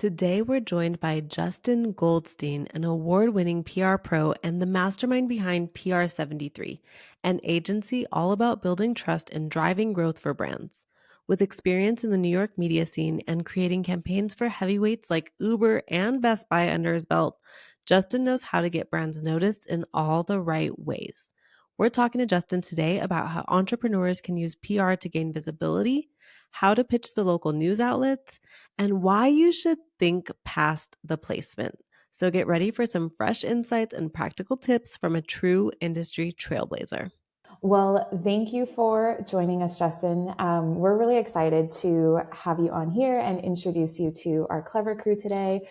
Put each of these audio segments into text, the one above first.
Today, we're joined by Justin Goldstein, an award-winning PR pro and the mastermind behind PR73, an agency all about building trust and driving growth for brands. With experience in the New York media scene and creating campaigns for heavyweights like Uber and Best Buy under his belt, Justin knows how to get brands noticed in all the right ways. We're talking to Justin today about how entrepreneurs can use PR to gain visibility, how to pitch the local news outlets, and why you should think past the placement. So get ready for some fresh insights and practical tips from a true industry trailblazer. Well, thank you for joining us, Justin. We're really excited to have you on here and introduce you to our clever crew today.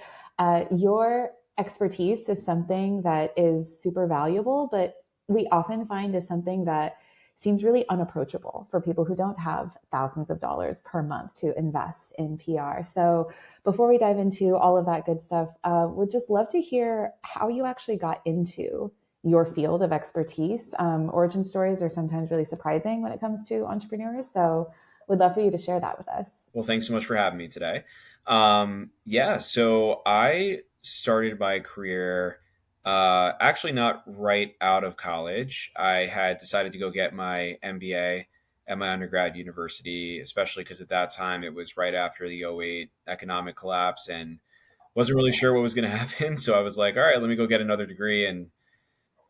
Your expertise is something that is super valuable, but we often find is something that seems really unapproachable for people who don't have thousands of dollars per month to invest in PR. So before we dive into all of that good stuff, would just love to hear how you actually got into your field of expertise. Origin stories are sometimes really surprising when it comes to entrepreneurs. So would love for you to share that with us. Well, thanks so much for having me today. So I started my career actually not right out of college. I had decided to go get my MBA at my undergrad university, especially because at that time it was right after the '08 economic collapse and wasn't really sure what was going to happen. So I was like, all right, let me go get another degree and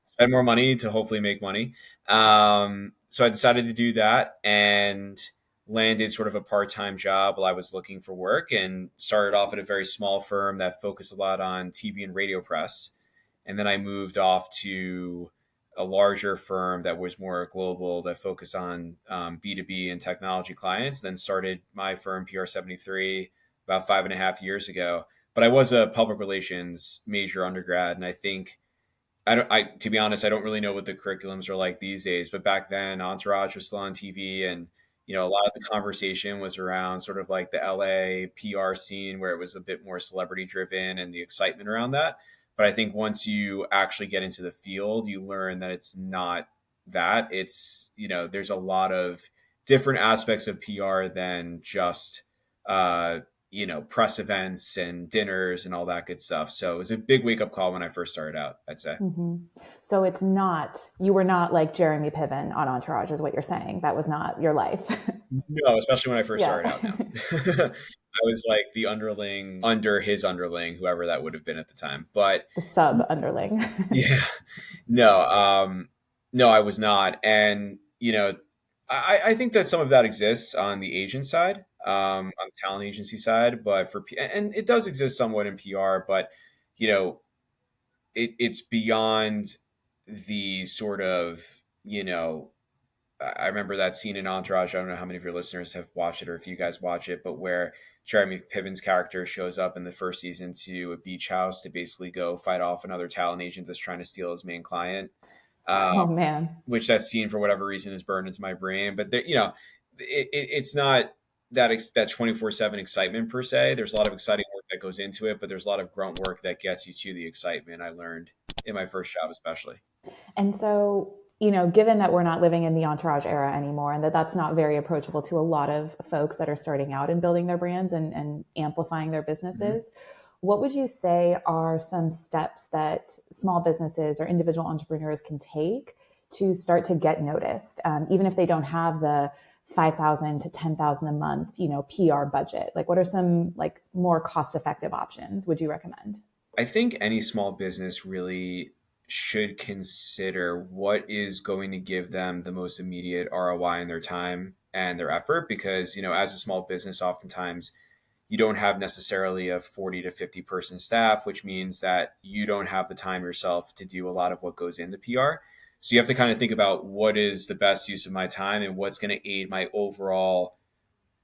spend more money to hopefully make money. So I decided to do that and landed sort of a part-time job while I was looking for work and started off at a very small firm that focused a lot on TV and radio press. And then I moved off to a larger firm that was more global that focused on B2B and technology clients, then started my firm PR73 about 5.5 years ago. But I was a public relations major undergrad. And I think to be honest, I don't really know what the curriculums are like these days, but back then Entourage was still on TV and, a lot of the conversation was around sort of like the LA PR scene where it was a bit more celebrity driven and the excitement around that. But I think once you actually get into the field, you learn that it's not that. It's, there's a lot of different aspects of PR than just, press events and dinners and all that good stuff. So it was a big wake up call when I first started out, I'd say. Mm-hmm. So you were not like Jeremy Piven on Entourage is what you're saying. That was not your life. No, especially when I first started out now. I was like the underling under his underling, whoever that would have been at the time. But the sub underling. Yeah. No, I was not. And, I think that some of that exists on the agent side, on the talent agency side, but and it does exist somewhat in PR, but, it's beyond the sort of, I remember that scene in Entourage. I don't know how many of your listeners have watched it or if you guys watch it, but where Jeremy Piven's character shows up in the first season to a beach house to basically go fight off another talent agent that's trying to steal his main client. Oh man! Which that scene for whatever reason is burned into my brain. But it's not that 24/7 excitement per se. There's a lot of exciting work that goes into it, but there's a lot of grunt work that gets you to the excitement. I learned in my first job, especially. And so, given that we're not living in the Entourage era anymore and that's not very approachable to a lot of folks that are starting out and building their brands and amplifying their businesses, what would you say are some steps that small businesses or individual entrepreneurs can take to start to get noticed, even if they don't have the $5,000 to $10,000 a month, PR budget? Like, what are some more cost-effective options would you recommend? I think any small business really should consider what is going to give them the most immediate ROI in their time and their effort, because, as a small business, oftentimes you don't have necessarily a 40 to 50 person staff, which means that you don't have the time yourself to do a lot of what goes into PR. So you have to kind of think about what is the best use of my time and what's going to aid my overall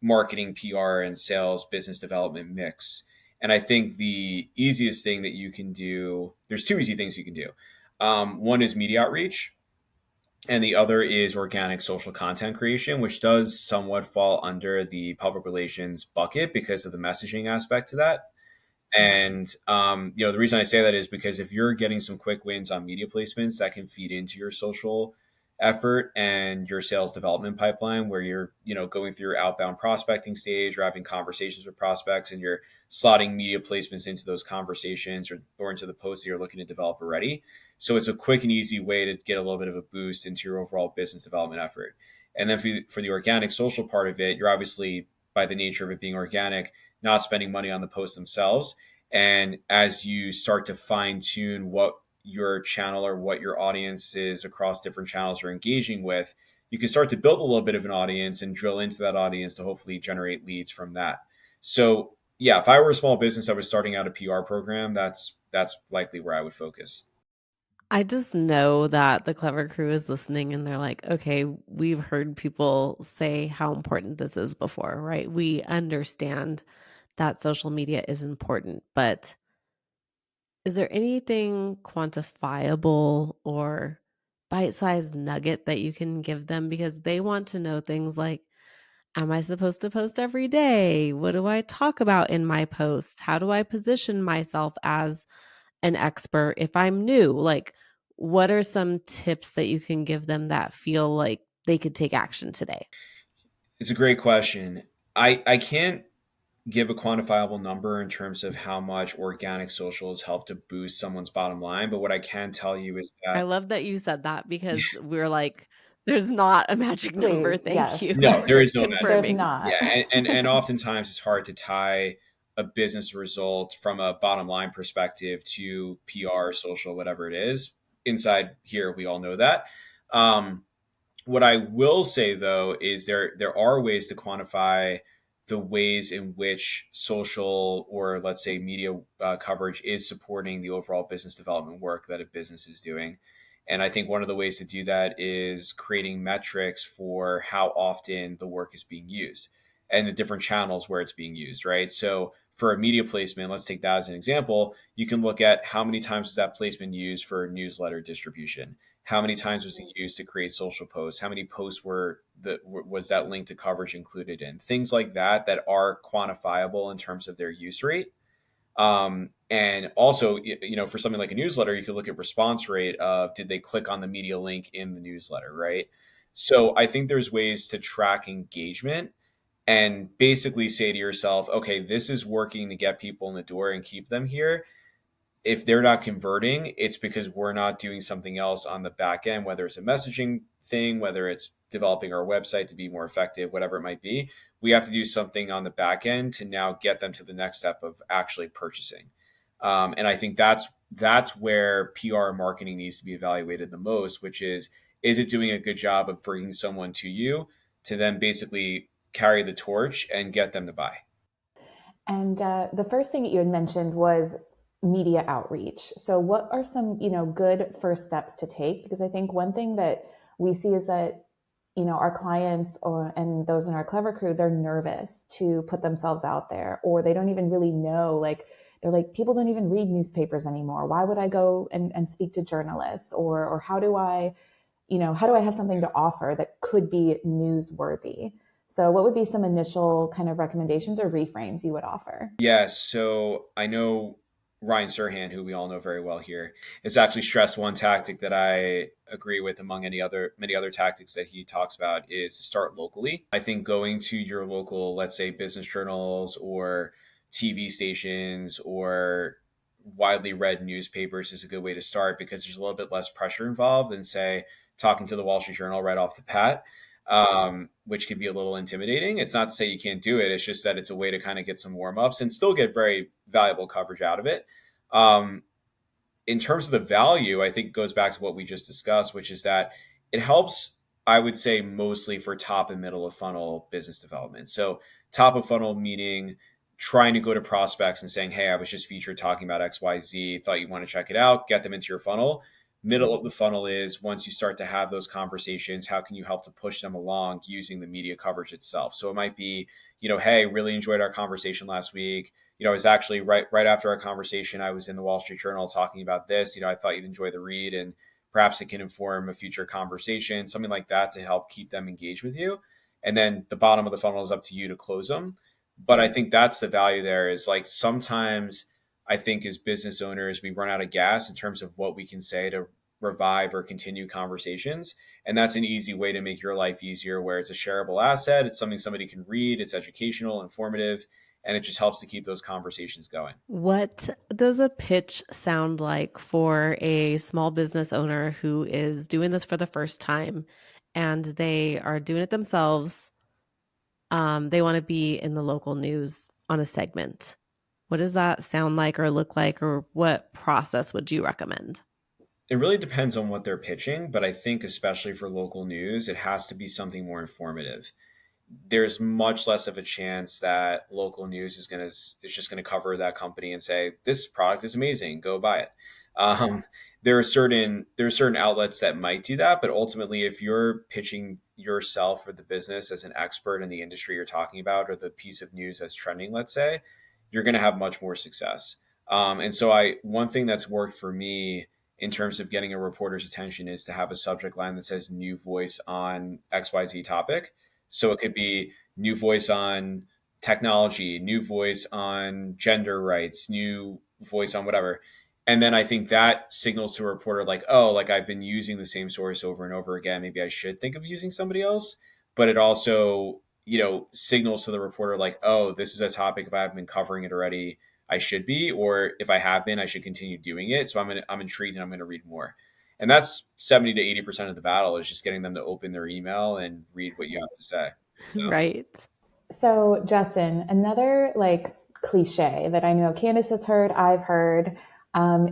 marketing, PR, and sales business development mix. And I think the easiest thing that you can do, there's two easy things you can do. One is media outreach, and the other is organic social content creation, which does somewhat fall under the public relations bucket because of the messaging aspect to that. And, the reason I say that is because if you're getting some quick wins on media placements, that can feed into your social effort and your sales development pipeline, where you're, going through your outbound prospecting stage or having conversations with prospects, and you're slotting media placements into those conversations, or into the posts that you're looking to develop already. So it's a quick and easy way to get a little bit of a boost into your overall business development effort. And then for the organic social part of it, you're obviously, by the nature of it being organic, not spending money on the posts themselves. And as you start to fine tune what your channel or what your audiences across different channels are engaging with, you can start to build a little bit of an audience and drill into that audience to hopefully generate leads from that. So yeah, if I were a small business that was starting out a PR program, that's likely where I would focus. I just know that the Clever Crew is listening and they're like, okay, we've heard people say how important this is before, right? We understand that social media is important, but is there anything quantifiable or bite-sized nugget that you can give them? Because they want to know things like, am I supposed to post every day? What do I talk about in my posts? How do I position myself as an expert if I'm new? Like, what are some tips that you can give them that feel like they could take action today? It's a great question. I can't give a quantifiable number in terms of how much organic social has helped to boost someone's bottom line. But what I can tell you is I that love that you said that because we're like, there's not a magic number. Please, Thank yes. you no, there for is no magic There's confirming. number. not. Yeah, and oftentimes it's hard to tie a business result from a bottom line perspective to PR, social, whatever it is. Inside here, we all know that. Um, what I will say though is there are ways to quantify the ways in which social, or let's say media coverage, is supporting the overall business development work that a business is doing. And I think one of the ways to do that is creating metrics for how often the work is being used and the different channels where it's being used, right? So for a media placement, let's take that as an example. You can look at how many times was that placement used for newsletter distribution, how many times was it used to create social posts, how many posts was that link to coverage included in, things like that that are quantifiable in terms of their use rate. And also, for something like a newsletter, you could look at response rate of, did they click on the media link in the newsletter, right? So I think there's ways to track engagement and basically say to yourself, okay, this is working to get people in the door and keep them here. If they're not converting, it's because we're not doing something else on the back end, whether it's a messaging thing, whether it's developing our website to be more effective, whatever it might be. We have to do something on the back end to now get them to the next step of actually purchasing. And I think that's where PR marketing needs to be evaluated the most, which is it doing a good job of bringing someone to you to then basically carry the torch and get them to buy? And the first thing that you had mentioned was media outreach. So, what are some good first steps to take? Because I think one thing that we see is that our clients and those in our Clever Crew, they're nervous to put themselves out there, or they don't even really know. Like, they're like, people don't even read newspapers anymore. Why would I go and speak to journalists? Or how do I have something to offer that could be newsworthy? So what would be some initial kind of recommendations or reframes you would offer? Yes. So I know Ryan Serhan, who we all know very well here, has actually stressed one tactic that I agree with among many other tactics that he talks about, is to start locally. I think going to your local, let's say, business journals or TV stations or widely read newspapers is a good way to start, because there's a little bit less pressure involved than, say, talking to the Wall Street Journal right off the bat, which can be a little intimidating. It's not to say you can't do it. It's just that it's a way to kind of get some warm ups and still get very valuable coverage out of it. Um, in terms of the value, I think it goes back to what we just discussed, which is that it helps, I would say, mostly for top and middle of funnel business development. So, top of funnel meaning trying to go to prospects and saying, hey, I was just featured talking about XYZ, thought you want to check it out, get them into your funnel. Middle of the funnel is once you start to have those conversations, how can you help to push them along using the media coverage itself? So it might be, hey, really enjoyed our conversation last week. It was actually right after our conversation, I was in the Wall Street Journal talking about this. I thought you'd enjoy the read, and perhaps it can inform a future conversation, something like that, to help keep them engaged with you. And then the bottom of the funnel is up to you to close them. But I think that's the value there, is like, sometimes I think as business owners, we run out of gas in terms of what we can say to revive or continue conversations. And that's an easy way to make your life easier, where it's a shareable asset. It's something somebody can read. It's educational, informative, and it just helps to keep those conversations going. What does a pitch sound like for a small business owner who is doing this for the first time and they are doing it themselves? They want to be in the local news on a segment. What does that sound like or look like, or what process would you recommend? It really depends on what they're pitching, but I think especially for local news, it has to be something more informative. There's much less of a chance that local news is just going to cover that company and say this product is amazing, go buy it. Um, there are certain outlets that might do that, but ultimately, if you're pitching yourself or the business as an expert in the industry you're talking about, or the piece of news that's trending, let's say, you're going to have much more success. And so, I one thing that's worked for me in terms of getting a reporter's attention is to have a subject line that says "new voice on XYZ topic." So it could be new voice on technology, new voice on gender rights, new voice on whatever. And then I think that signals to a reporter like, oh, like I've been using the same source over and over again. Maybe I should think of using somebody else. But it also, signals to the reporter like, oh, this is a topic. If I haven't been covering it already, I should be, or if I have been, I should continue doing it. So I'm intrigued and I'm going to read more. And that's 70 to 80% of the battle, is just getting them to open their email and read what you have to say. So. Right. So, Justin, another like cliche that I know Candace has heard, I've heard,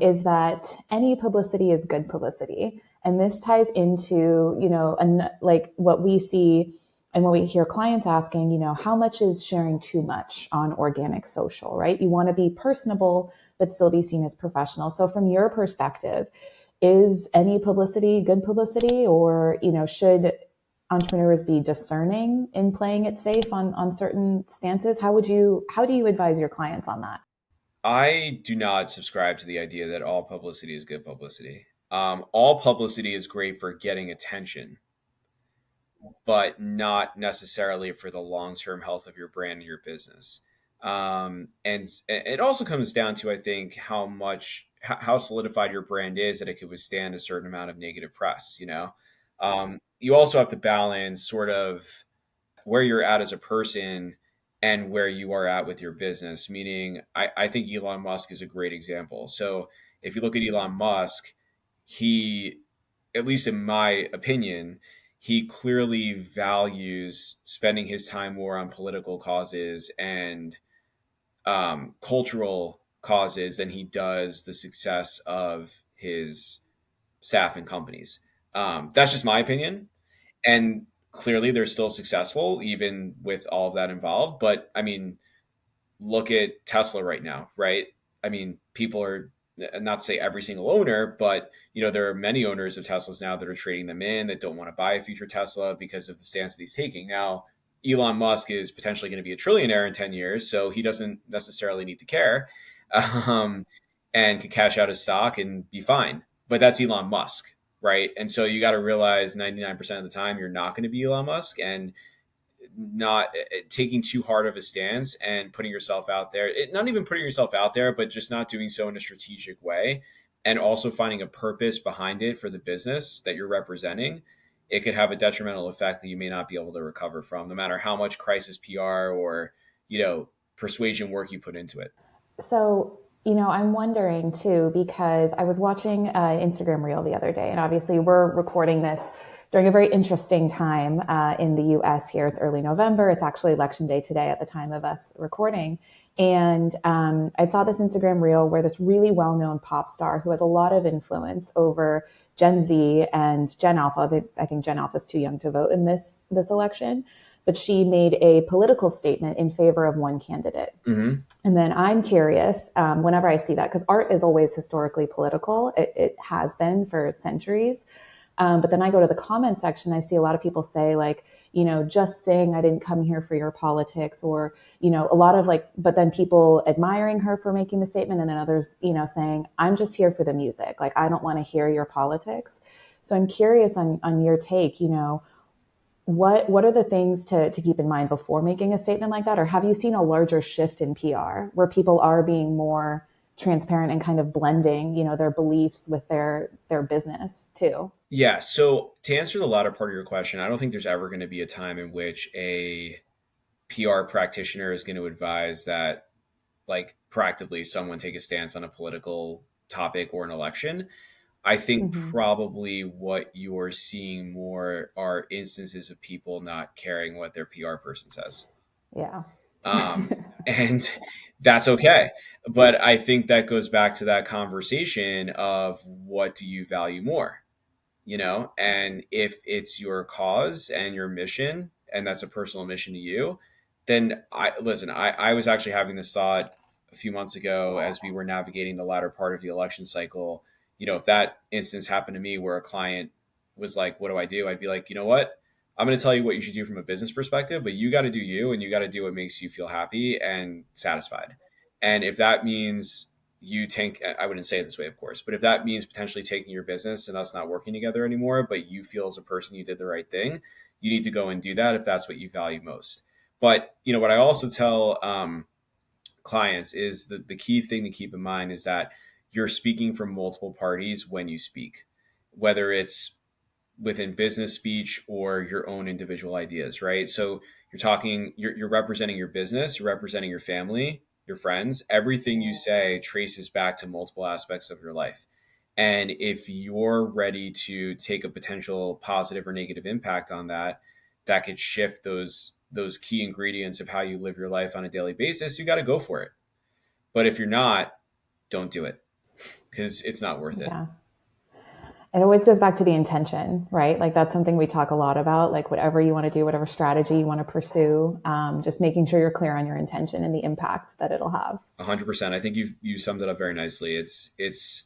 is that any publicity is good publicity. And this ties into, like what we see and what we hear clients asking, how much is sharing too much on organic social, right? You want to be personable, but still be seen as professional. So from your perspective, is any publicity good publicity, or, should entrepreneurs be discerning in playing it safe on certain stances? How do you advise your clients on that? I do not subscribe to the idea that all publicity is good publicity. All publicity is great for getting attention, but not necessarily for the long-term health of your brand and your business. And it also comes down to, I think, how solidified your brand is that it could withstand a certain amount of negative press. You also have to balance sort of where you're at as a person and where you are at with your business. Meaning, I think Elon Musk is a great example. So if you look at Elon Musk, he, at least in my opinion, he clearly values spending his time more on political causes and cultural causes than he does the success of his staff and companies. That's just my opinion. And clearly they're still successful even with all of that involved. But I mean, look at Tesla right now, right? I mean, people are, not to say every single owner, but there are many owners of Teslas now that are trading them in, that don't want to buy a future Tesla because of the stance that he's taking. Now, Elon Musk is potentially going to be a trillionaire in 10 years, so he doesn't necessarily need to care, um, and can cash out his stock and be fine. But that's Elon Musk, right? And so you got to realize 99% of the time you're not going to be Elon Musk, and not taking too hard of a stance and putting yourself out there, not even putting yourself out there, but just not doing so in a strategic way, and also finding a purpose behind it for the business that you're representing. It could have a detrimental effect that you may not be able to recover from, no matter how much crisis PR or, persuasion work you put into it. So, I'm wondering too, because I was watching an Instagram reel the other day, and obviously we're recording this during a very interesting time in the US here. It's early November. It's actually election day today at the time of us recording. And I saw this Instagram reel where this really well-known pop star who has a lot of influence over Gen Z and Gen Alpha, I think Gen Alpha is too young to vote in this election, but she made a political statement in favor of one candidate. Mm-hmm. And then I'm curious, whenever I see that, because art is always historically political. It has been for centuries. But then I go to the comment section, I see a lot of people say like, just saying I didn't come here for your politics, or, a lot of like, but then people admiring her for making the statement. And then others, saying, I'm just here for the music. Like, I don't want to hear your politics. So I'm curious on your take, what are the things to keep in mind before making a statement like that? Or have you seen a larger shift in PR where people are being more transparent and kind of blending, their beliefs with their business too. Yeah. So to answer the latter part of your question, I don't think there's ever going to be a time in which a PR practitioner is going to advise that, like, proactively someone take a stance on a political topic or an election. I think Mm-hmm. probably what you're seeing more are instances of people not caring what their PR person says. Yeah. And that's okay. But I think that goes back to that conversation of what do you value more? And if it's your cause and your mission, and that's a personal mission to you, then I was actually having this thought a few months ago as we were navigating the latter part of the election cycle. If that instance happened to me where a client was like, what do I do? I'd be like, you know what, I'm going to tell you what you should do from a business perspective, but you got to do you, and you got to do what makes you feel happy and satisfied. And if that means you take, I wouldn't say it this way, of course, but if that means potentially taking your business and us not working together anymore, but you feel as a person you did the right thing, you need to go and do that if that's what you value most. But what I also tell clients is that the key thing to keep in mind is that you're speaking from multiple parties when you speak, whether it's within business speech or your own individual ideas, right? So you're representing your business, you're representing your family, your friends. Everything you say traces back to multiple aspects of your life. And if you're ready to take a potential positive or negative impact on that, that could shift those key ingredients of how you live your life on a daily basis, you got to go for it. But if you're not, don't do it, because it's not worth it. Yeah. It always goes back to the intention, right? Like that's something we talk a lot about, like whatever you want to do, whatever strategy you want to pursue, just making sure you're clear on your intention and the impact that it'll have. 100%. I think you summed it up very nicely. It's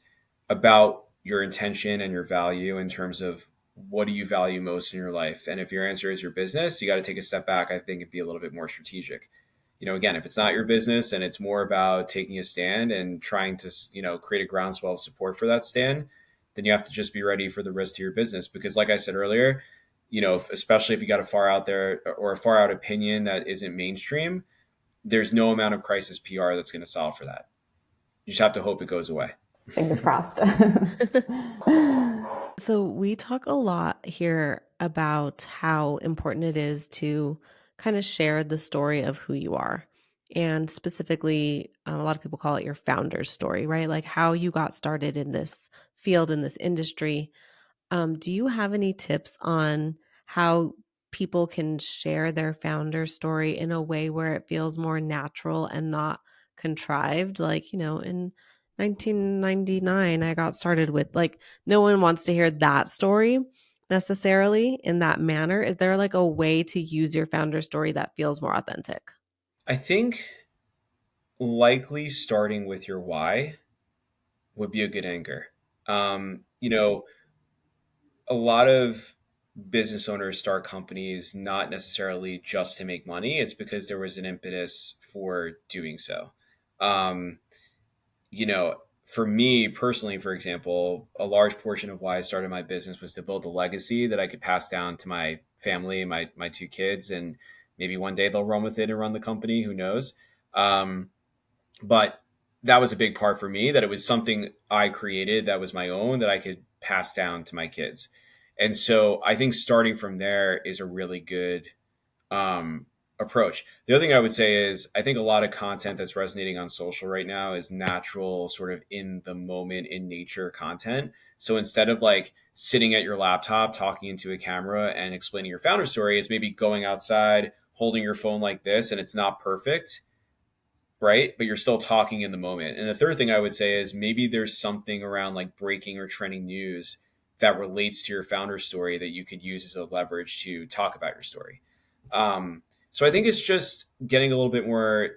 about your intention and your value in terms of what do you value most in your life. And if your answer is your business, you got to take a step back, I think, and be a little bit more strategic. Again, if it's not your business and it's more about taking a stand and trying to, create a groundswell of support for that stand, then you have to just be ready for the risk to your business. Because like I said earlier, especially if you got a far out there or a far out opinion that isn't mainstream, there's no amount of crisis PR that's going to solve for that. You just have to hope it goes away. Fingers crossed. So we talk a lot here about how important it is to kind of share the story of who you are. And specifically, a lot of people call it your founder's story, right? Like how you got started in this field, in this industry. Do you have any tips on how people can share their founder story in a way where it feels more natural and not contrived? Like, in 1999, I got started with, like, no one wants to hear that story necessarily in that manner. Is there like a way to use your founder story that feels more authentic? I think likely starting with your why would be a good anchor. A lot of business owners start companies not necessarily just to make money. It's because there was an impetus for doing so. Um, you know, for me personally, for example, a large portion of why I started my business was to build a legacy that I could pass down to my family, my two kids, and maybe one day they'll run with it and run the company. Who knows? Um, but that was a big part for me, that it was something I created that was my own that I could pass down to my kids. And so I think starting from there is a really good approach. The other thing I would say is I think a lot of content that's resonating on social right now is natural, sort of in the moment, in nature content. So instead of like sitting at your laptop talking into a camera and explaining your founder story, it's maybe going outside, holding your phone like this, and it's not perfect, right? But you're still talking in the moment. And the third thing I would say is maybe there's something around like breaking or trending news that relates to your founder story that you could use as a leverage to talk about your story. So I think it's just getting a little bit more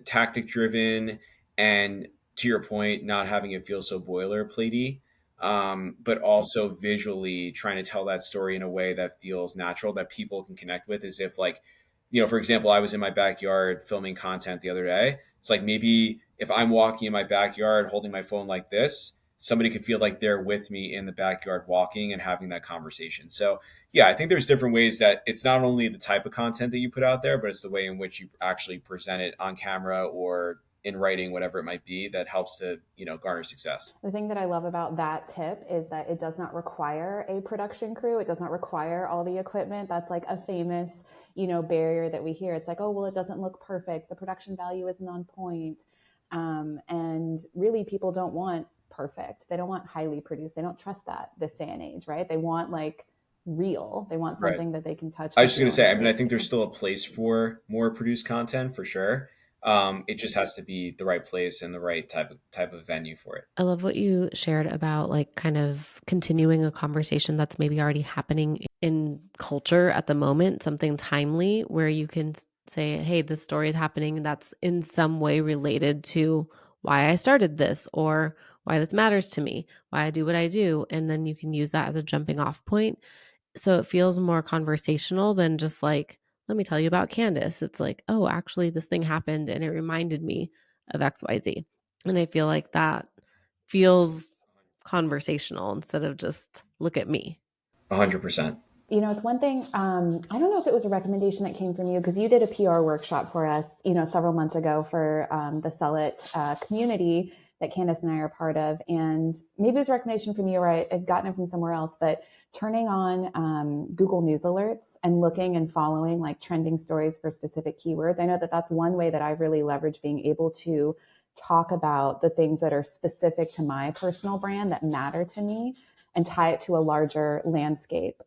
tactic driven, and to your point, not having it feel so boilerplatey, but also visually trying to tell that story in a way that feels natural, that people can connect with, as if like, for example, I was in my backyard filming content the other day. It's like maybe if I'm walking in my backyard holding my phone like this, somebody could feel like they're with me in the backyard walking and having that conversation. So yeah, I think there's different ways that it's not only the type of content that you put out there, but it's the way in which you actually present it on camera or in writing, whatever it might be, that helps to, garner success. The thing that I love about that tip is that it does not require a production crew. It does not require all the equipment. That's like a famous, barrier that we hear. It's like, oh, well, it doesn't look perfect. The production value isn't on point. And really, people don't want perfect. They don't want highly produced. They don't trust that this day and age, right? They want like real. They want Right. something that they can touch I and was just going feel to and say, I mean, I relate think there's to. still a place for more produced content for sure. It just has to be the right place and the right type of venue for it. I love what you shared about like kind of continuing a conversation that's maybe already happening in culture at the moment, something timely where you can say, hey, this story is happening that's in some way related to why I started this or why this matters to me, why I do what I do. And then you can use that as a jumping off point. So it feels more conversational than just like, let me tell you about Candace. It's like, oh, actually, this thing happened and it reminded me of XYZ. And I feel like that feels conversational instead of just look at me. 100%. It's one thing. I don't know if it was a recommendation that came from you because you did a PR workshop for us, several months ago for the Sell It community that Candace and I are part of. And maybe it was a recommendation from you or I had gotten it from somewhere else, but turning on Google News alerts and looking and following like trending stories for specific keywords. I know that that's one way that I've really leveraged being able to talk about the things that are specific to my personal brand that matter to me and tie it to a larger landscape.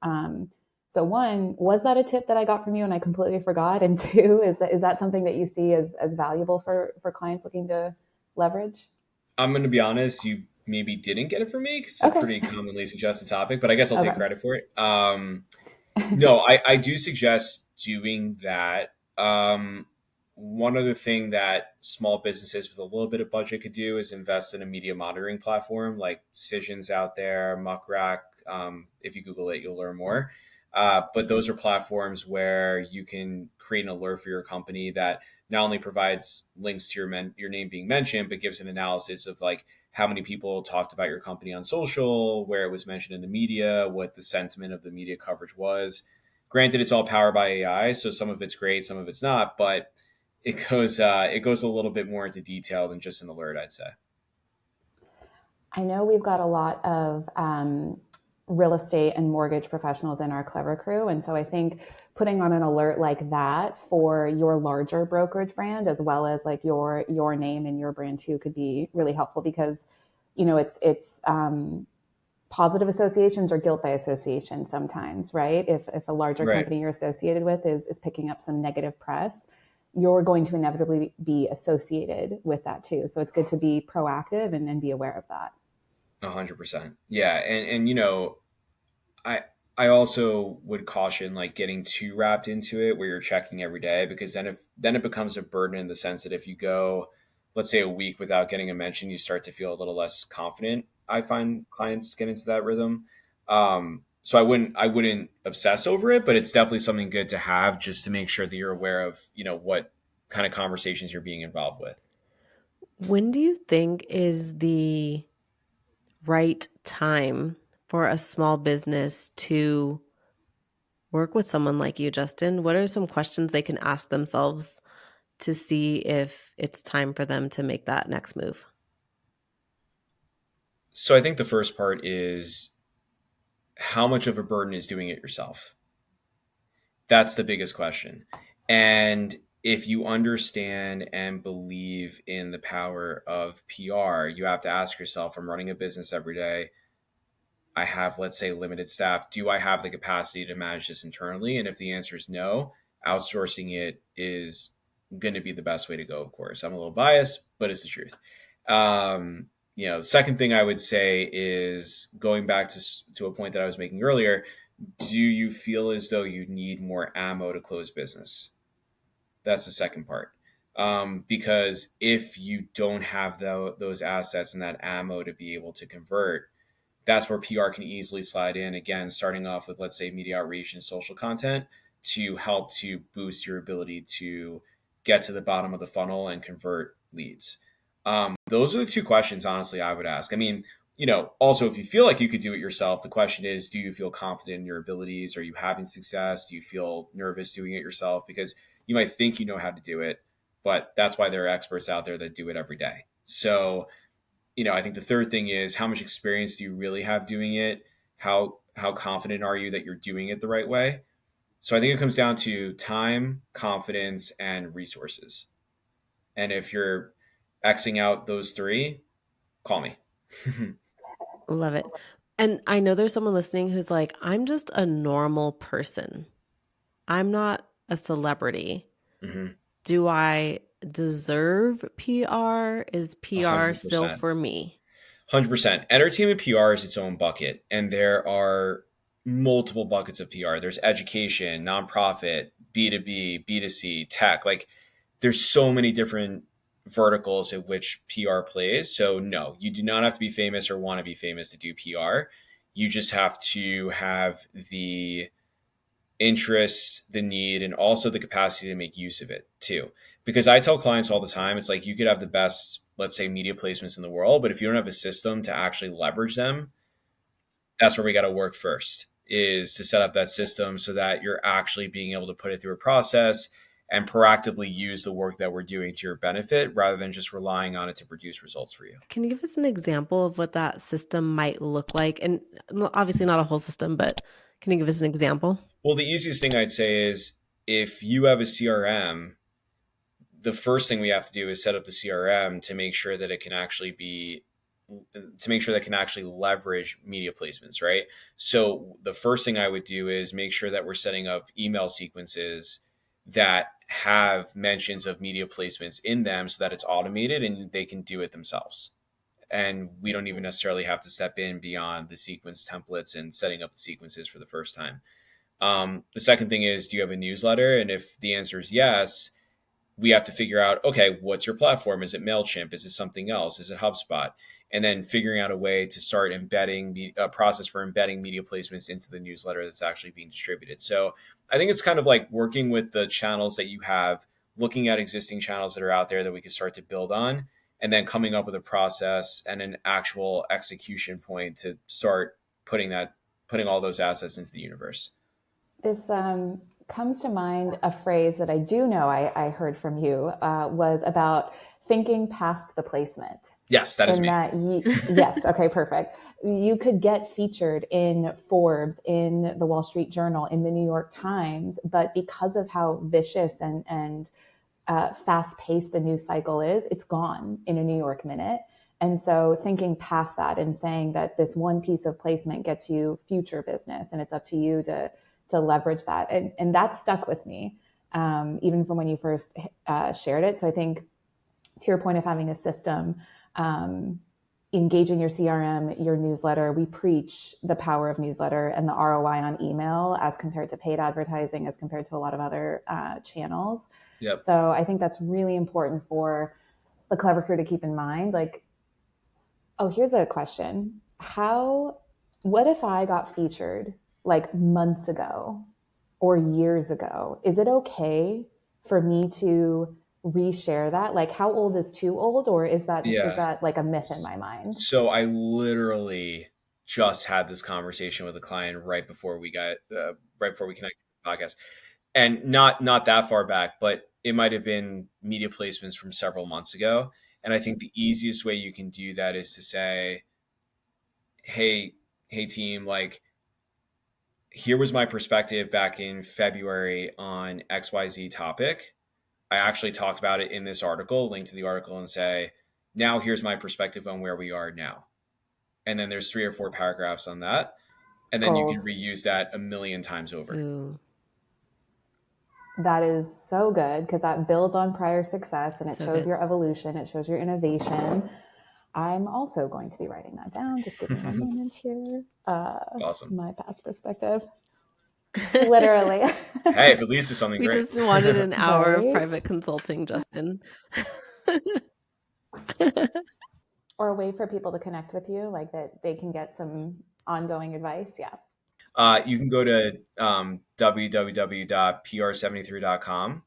So one, was that a tip that I got from you and I completely forgot? And two, is that something that you see as valuable for clients looking to leverage? I'm going to be honest, you maybe didn't get it from me because it's a Okay. pretty commonly suggested topic, but I guess I'll take Okay. credit for it. No, I do suggest doing that. One other thing that small businesses with a little bit of budget could do is invest in a media monitoring platform like Cision's out there, Muckrack. If you Google it, you'll learn more. But those are platforms where you can create an alert for your company that not only provides links to your name being mentioned, but gives an analysis of like how many people talked about your company on social, where it was mentioned in the media, what the sentiment of the media coverage was. Granted, it's all powered by AI, so some of it's great, some of it's not, but it goes a little bit more into detail than just an alert, I'd say. I know we've got a lot of real estate and mortgage professionals in our Clever crew. And so I think putting on an alert like that for your larger brokerage brand, as well as like your name and your brand too, could be really helpful because, it's positive associations or guilt by association sometimes, right? If a larger Right. company you're associated with is picking up some negative press, you're going to inevitably be associated with that too. So it's good to be proactive and then be aware of that. 100%. Yeah, and I I also would caution like getting too wrapped into it where you're checking every day because then it becomes a burden in the sense that if you go, let's say a week without getting a mention, you start to feel a little less confident. I find clients get into that rhythm. So I wouldn't obsess over it, but it's definitely something good to have just to make sure that you're aware of, what kind of conversations you're being involved with. When do you think is the right time for a small business to work with someone like you, Justin? What are some questions they can ask themselves to see if it's time for them to make that next move? So I think the first part is how much of a burden is doing it yourself? That's the biggest question. And if you understand and believe in the power of PR, you have to ask yourself, I'm running a business every day. I have, let's say, limited staff. Do I have the capacity to manage this internally? And if the answer is no, outsourcing it is going to be the best way to go, of course. I'm a little biased, but it's the truth. The second thing I would say is going back to a point that I was making earlier. Do you feel as though you need more ammo to close business? That's the second part. Because if you don't have those assets and that ammo to be able to convert, that's where PR can easily slide in. Again, starting off with, let's say, media outreach and social content to help to boost your ability to get to the bottom of the funnel and convert leads. Those are the two questions, honestly, I would ask. I mean, also, if you feel like you could do it yourself, the question is, do you feel confident in your abilities? Are you having success? Do you feel nervous doing it yourself? Because you might think you know how to do it, but that's why there are experts out there that do it every day. So, I think the third thing is, how much experience do you really have doing it? How confident are you that you're doing it the right way? So I think it comes down to time, confidence, and resources. And if you're Xing out those three, call me. Love it. And I know there's someone listening who's like, I'm just a normal person. I'm not a celebrity. Mm-hmm. Do I deserve PR? Is PR still 100%. for me? 100%. Entertainment PR is its own bucket, and there are multiple buckets of PR. There's education, nonprofit, B2B, B2C, tech. Like, there's so many different verticals in which PR plays. So, no, you do not have to be famous or want to be famous to do PR. You just have to have the interest, the need, and also the capacity to make use of it too. Because I tell clients all the time, it's like, you could have the best, let's say, media placements in the world, but if you don't have a system to actually leverage them, that's where we got to work first, is to set up that system so that you're actually being able to put it through a process and proactively use the work that we're doing to your benefit rather than just relying on it to produce results for you. Can you give us an example of what that system might look like? And obviously not a whole system, but can you give us an example? Well, the easiest thing I'd say is, if you have a CRM, the first thing we have to do is set up the CRM to make sure that it can actually leverage media placements, right? So the first thing I would do is make sure that we're setting up email sequences that have mentions of media placements in them so that it's automated and they can do it themselves. And we don't even necessarily have to step in beyond the sequence templates and setting up the sequences for the first time. The second thing is, do you have a newsletter? And if the answer is yes, we have to figure out, okay, what's your platform? Is it MailChimp? Is it something else? Is it HubSpot? And then figuring out a way to start embedding a process for embedding media placements into the newsletter that's actually being distributed. So I think it's kind of like working with the channels that you have, looking at existing channels that are out there that we can start to build on, and then coming up with a process and an actual execution point to start putting all those assets into the universe. This comes to mind a phrase that I do know I heard from you was about thinking past the placement. Yes, that is me. Yes, okay, perfect. You could get featured in Forbes, in the Wall Street Journal, in the New York Times, but because of how vicious and fast-paced the news cycle is, it's gone in a New York minute. And so thinking past that and saying that this one piece of placement gets you future business, and it's up to you to leverage that. And that stuck with me, even from when you first shared it. So I think, to your point of having a system, engaging your CRM, your newsletter, we preach the power of newsletter and the ROI on email as compared to paid advertising, as compared to a lot of other channels. Yep. So I think that's really important for the Clever Crew to keep in mind. Like, oh, here's a question. What if I got featured like months ago or years ago? Is it okay for me to reshare that? Like, how old is too old, or is that like a myth in my mind? So I literally just had this conversation with a client right before we connected to the podcast, and not that far back, but it might have been media placements from several months ago. And I think the easiest way you can do that is to say, hey team, like, here was my perspective back in February on XYZ topic. I actually talked about it in this article, link to the article, and say, now here's my perspective on where we are now. And then there's 3 or 4 paragraphs on that. And then you can reuse that a million times over. Ooh. That is so good, because that builds on prior success and it shows good. your evolution. It shows your innovation. I'm also going to be writing that down. Just give me a moment here. Awesome. My past perspective. Literally. Hey, if it leads to something We great. just wanted an hour of private consulting, Justin. Or a way for people to connect with you, like that they can get some ongoing advice. Yeah. You can go to www.pr73.com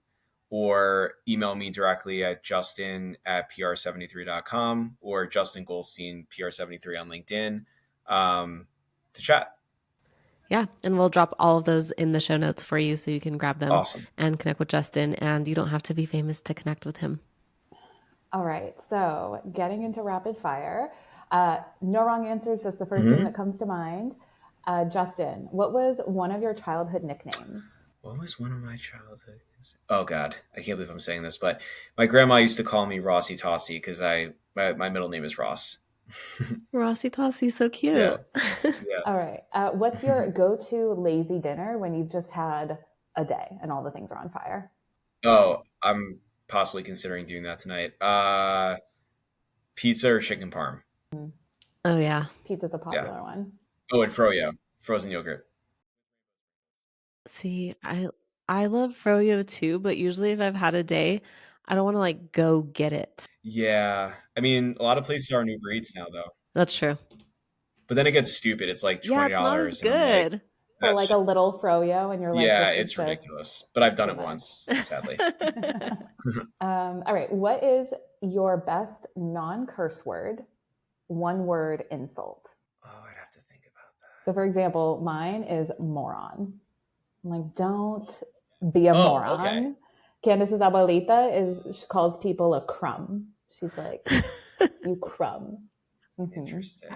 or email me directly at justin@pr73.com or Justin Goldstein, PR73 on LinkedIn, to chat. Yeah. And we'll drop all of those in the show notes for you so you can grab them Awesome. and connect with Justin. And you don't have to be famous to connect with him. All right. So getting into rapid fire. No wrong answers, just the first thing that comes to mind. Justin, what was one of your childhood nicknames? What was one of my childhood? Oh God, I can't believe I'm saying this, but my grandma used to call me Rossy Tossy because my middle name is Ross. Rossy Tossy, so cute. Yeah. All right. What's your go-to lazy dinner when you've just had a day and all the things are on fire? Oh, I'm possibly considering doing that tonight. Pizza or chicken parm. Oh, yeah. Pizza's a popular one. Oh, and froyo, frozen yogurt. See, I love froyo too, but usually if I've had a day, I don't want to like go get it. Yeah, I mean, a lot of places are Uber Eats now, though. That's true. But then it gets stupid. It's like $20, Yeah, it's not as and I'm like, good. For like a little froyo, and you're like, yeah, this it's is ridiculous. But I've done too it much. once, sadly. All right. What is your best non-curse word, one word insult? Oh, I'd have to think about that. So, for example, mine is moron. I'm like, don't be a Oh, moron. okay. Candace's abuelita she calls people a crumb. She's like, you crumb. Interesting.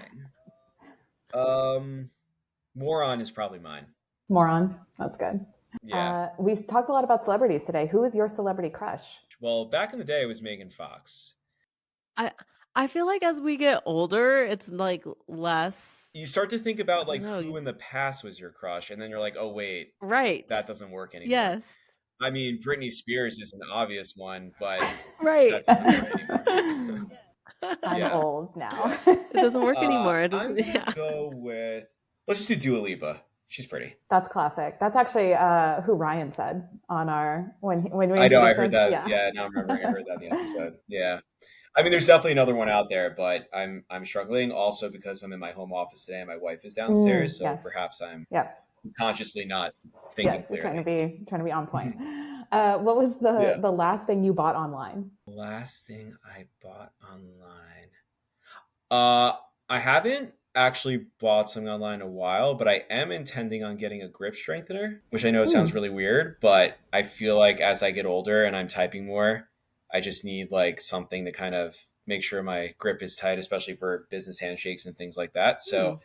Moron is probably mine. Moron. That's good. Yeah. We've talked a lot about celebrities today. Who is your celebrity crush? Well, back in the day, it was Megan Fox. I feel like as we get older, it's like less. You start to think about like know. who in the past was your crush, and then you're like, oh wait, Right. that doesn't work anymore. Yes. I mean, Britney Spears is an obvious one, but Right. that doesn't work anymore. I'm old now. It doesn't work anymore. It I'm doesn't, gonna go with, let's just do Dua Lipa. She's pretty. That's classic. That's actually who Ryan said on our when we. I know, I heard that. Yeah, now I'm remembering I heard that in the episode. Yeah. I mean, there's definitely another one out there, but I'm struggling also because I'm in my home office today and my wife is downstairs, so perhaps I'm consciously not thinking clearly. You're trying to be on point. What was the last thing you bought online? The last thing I bought online. I haven't actually bought something online in a while, but I am intending on getting a grip strengthener, which I know sounds really weird, but I feel like as I get older and I'm typing more, I just need like something to kind of make sure my grip is tight, especially for business handshakes and things like that. So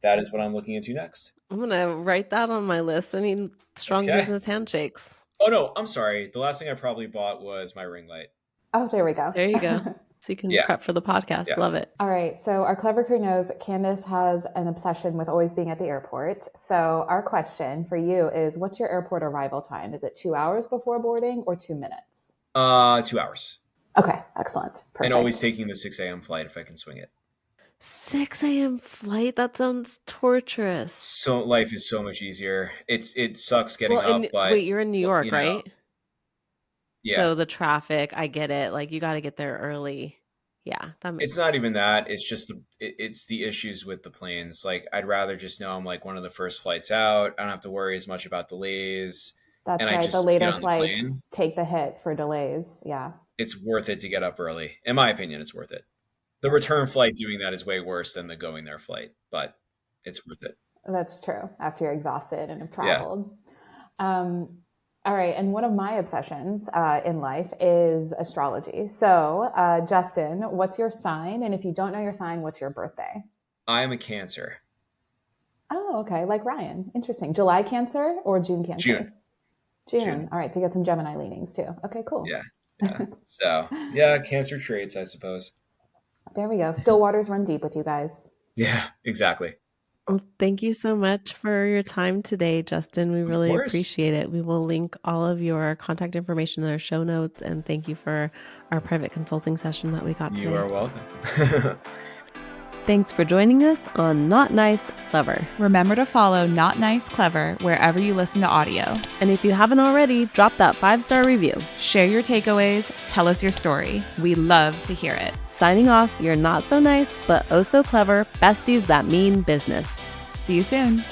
that is what I'm looking into next. I'm going to write that on my list. I need strong business handshakes. Oh, no, I'm sorry. The last thing I probably bought was my ring light. Oh, there we go. There you go. So you can prep for the podcast. Yeah. Love it. All right. So our clever crew knows Candace has an obsession with always being at the airport. So our question for you is, what's your airport arrival time? Is it 2 hours before boarding or 2 minutes? 2 hours. Okay, excellent. Perfect. And always taking the 6 a.m. flight if I can swing it. 6 a.m. flight? That sounds torturous. So life is so much easier. It sucks getting up, but wait, you're in New York, right? Yeah. So the traffic, I get it. Like you got to get there early. Yeah, that makes it's not even that. It's just it's the issues with the planes. Like I'd rather just know I'm like one of the first flights out. I don't have to worry as much about delays. That's right. The later flights take the hit for delays. Yeah. It's worth it to get up early. In my opinion, it's worth it. The return flight doing that is way worse than the going there flight, but it's worth it. That's true. After you're exhausted and have traveled. Yeah. All right. And one of my obsessions in life is astrology. So, Justin, what's your sign? And if you don't know your sign, what's your birthday? I am a Cancer. Oh, okay. Like Ryan. Interesting. July Cancer or June Cancer? June. All right. So you got some Gemini leanings too. Okay, cool. Yeah. So, yeah, Cancer traits, I suppose. There we go. Still waters run deep with you guys. Yeah, exactly. Well, thank you so much for your time today, Justin. We really appreciate it. We will link all of your contact information in our show notes. And thank you for our private consulting session that we got today. You are welcome. Thanks for joining us on Not Nice, Clever. Remember to follow Not Nice, Clever wherever you listen to audio. And if you haven't already, drop that 5-star review. Share your takeaways. Tell us your story. We love to hear it. Signing off, your not so nice, but oh so clever besties that mean business. See you soon.